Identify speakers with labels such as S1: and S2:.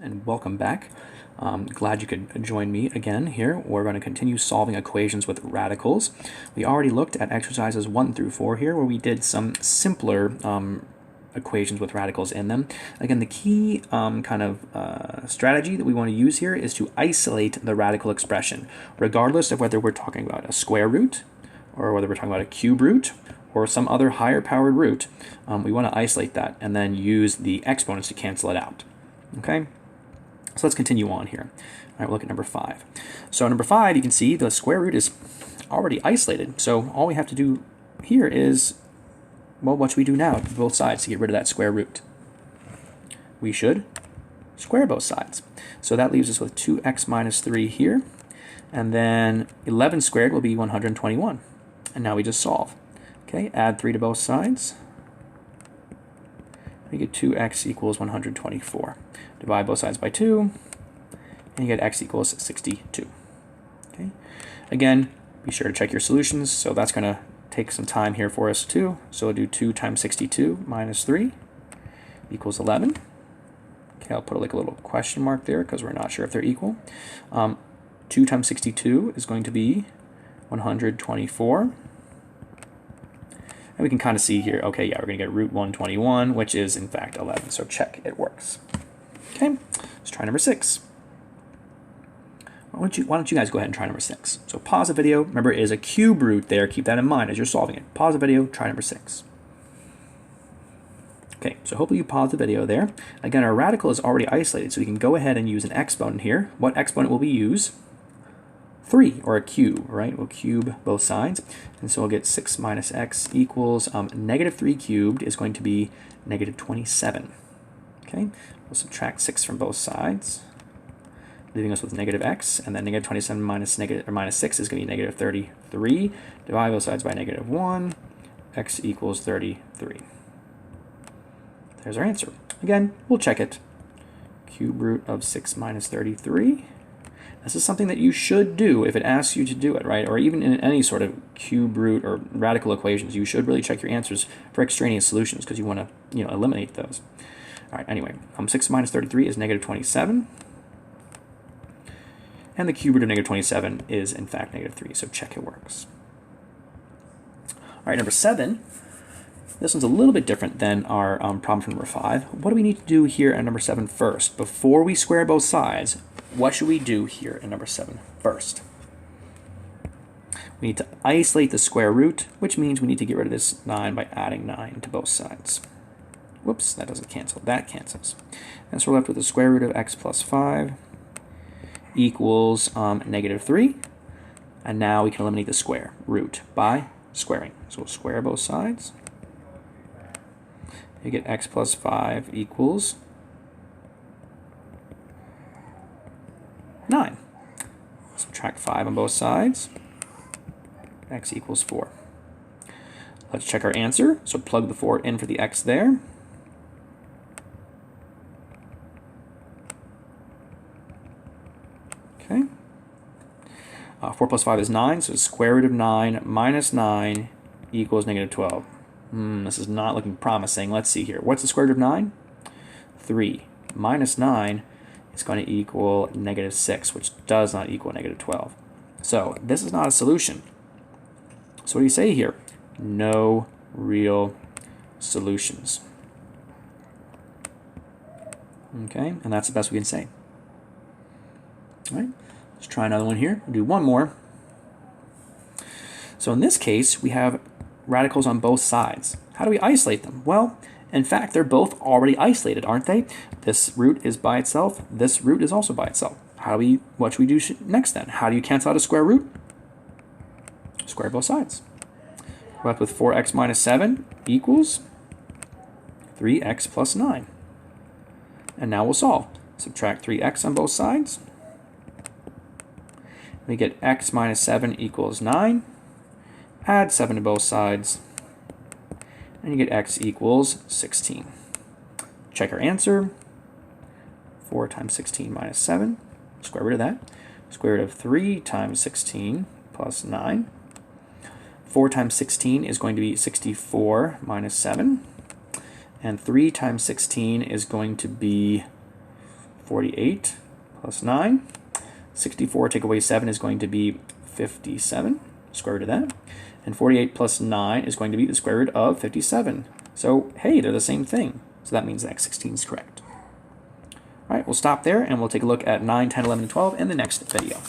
S1: and welcome back. Glad you could join me again here. We're going to continue solving equations with radicals. We already looked at exercises 1 through 4 here, where we did some simpler equations with radicals in them. Again, the key strategy that we want to use here is to isolate the radical expression, regardless of whether we're talking about a square root, or whether we're talking about a cube root, or some other higher powered root. We want to isolate that and then use the exponents to cancel it out. Okay, so let's continue on here. All right, we'll look at number 5. So number 5, you can see the square root is already isolated. So all we have to do here is, well, what should we do now to both sides to get rid of that square root? We should square both sides. So that leaves us with 2x minus 3 here. And then 11 squared will be 121. And now we just solve. Okay, add 3 to both sides. You get 2x equals 124. Divide both sides by 2, and you get x equals 62. Okay. Again, be sure to check your solutions. So that's going to take some time here for us too. So we'll do 2 times 62 minus 3 equals 11. Okay, I'll put like a little question mark there because we're not sure if they're equal. 2 times 62 is going to be 124. And we can kind of see here, okay, yeah, we're going to get root 121, which is in fact 11. So check, it works. Okay, let's try number 6. Why don't you guys go ahead and try number 6? So pause the video. Remember, it is a cube root there. Keep that in mind as you're solving it. Pause the video, try number 6. Okay, so hopefully you pause the video there. Again, our radical is already isolated, so we can go ahead and use an exponent here. What exponent will we use? 3, or a cube, right? We'll cube both sides. And so we'll get 6 minus x equals negative 3 cubed is going to be negative 27. Okay, we'll subtract 6 from both sides, leaving us with negative x, and then negative 27 minus 6 is going to be negative 33. Divide both sides by negative 1, x equals 33. There's our answer. Again, we'll check it. Cube root of 6 minus 33. This is something that you should do if it asks you to do it, right? Or even in any sort of cube root or radical equations, you should really check your answers for extraneous solutions because you want to, eliminate those. All right, anyway, 6 minus 33 is negative 27. And the cube root of negative 27 is, in fact, negative 3, so check it works. All right, number 7. This one's a little bit different than our problem for number 5. What do we need to do here at number 7 first? Before we square both sides, what should we do here in number 7 first? We need to isolate the square root, which means we need to get rid of this 9 by adding 9 to both sides. Whoops, that doesn't cancel. That cancels. And so we're left with the square root of x plus 5 equals negative 3. And now we can eliminate the square root by squaring. So we'll square both sides. You get x plus 5 equals 9. Subtract 5 on both sides. X equals 4. Let's check our answer. So plug the 4 in for the x there. Okay. 4 plus 5 is 9, so the square root of 9 minus 9 equals negative 12. This is not looking promising. Let's see here. What's the square root of 9? 3 minus 9 is going to equal negative 6, which does not equal negative 12. So this is not a solution. So what do you say here? No real solutions. Okay, and that's the best we can say. All right, let's try another one here. We'll do one more. So in this case, we have radicals on both sides. How do we isolate them? Well, in fact, they're both already isolated, aren't they? This root is by itself. This root is also by itself. What should we do next then? How do you cancel out a square root? Square both sides. We're left with 4x minus 7 equals 3x plus 9. And now we'll solve. Subtract 3x on both sides. We get x minus 7 equals 9. Add 7 to both sides. And you get x equals 16. Check our answer. 4 times 16 minus 7. Square root of that. Square root of 3 times 16 plus 9. 4 times 16 is going to be 64 minus 7. And 3 times 16 is going to be 48 plus 9. 64 take away 7 is going to be 57, square root of that. And 48 plus 9 is going to be the square root of 57. So, hey, they're the same thing. So that means that X16 is correct. All right, we'll stop there, and we'll take a look at 9, 10, 11, and 12 in the next video.